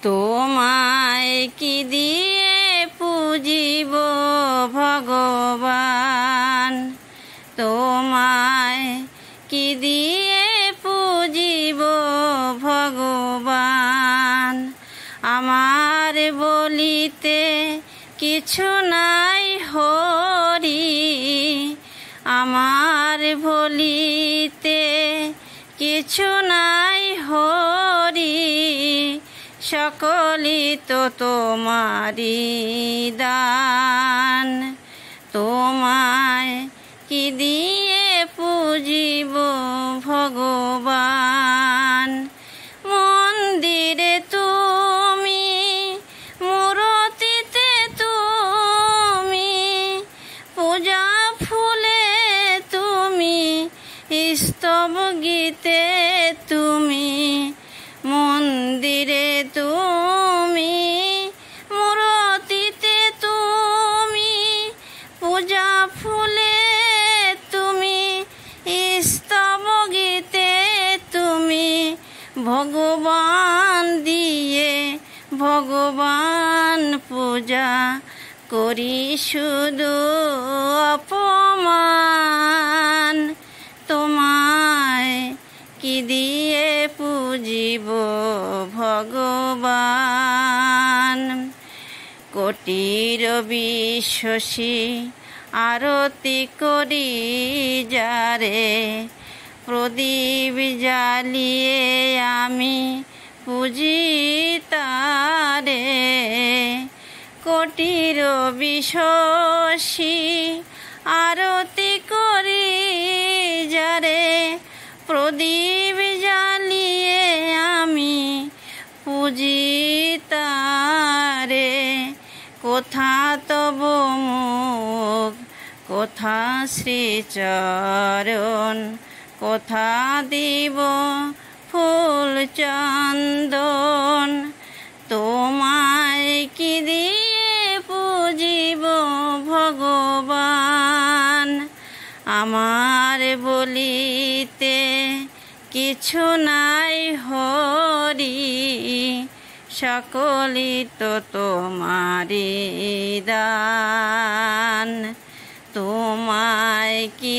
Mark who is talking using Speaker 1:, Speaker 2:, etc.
Speaker 1: তোমায় কি দিয়ে পুজিব ভগবান, তোমায় কি দিয়ে পুজিব ভগবান। আমার বলিতে কিছু নাই হরি, আমার বলিতে কিছু নাই হরি। সকলই তো তোমারি দান, তোমায় কি দিয়ে পুজিব ভগবান। মন্দিরে তুমি, মূর্তিতে তুমি, পূজা ফুলে তুমি, স্তব গীতে তুমি। মন্দিরে তুমি, মূর্তিতে তুমি, পূজা ফুলে তুমি, স্তব গীতে তুমি। ভগবান দিয়ে ভগবান পূজা করি শুধু অপমান। তোমায় কি দিয়ে পুজিব ভগবান। কোটির বিশ্বাসী আরতি করি যারে, প্রদীপ জ্বালিয়ে আমি পুজি তারে। কোটির বিশ্বাসী আরতি করি যারে, প্রদীপ জ্বালিয়ে আমি পুজি তারে। কোথা তব মুখ, কোথা শ্রীচরণ, কোথা দিব ফুল চন্দন। তোমায় কি দিয়ে পুজিব ভগবান। আমার বলিতে কিছু নাই হরি, সকলই তো তোমারি দান। তোমায় কি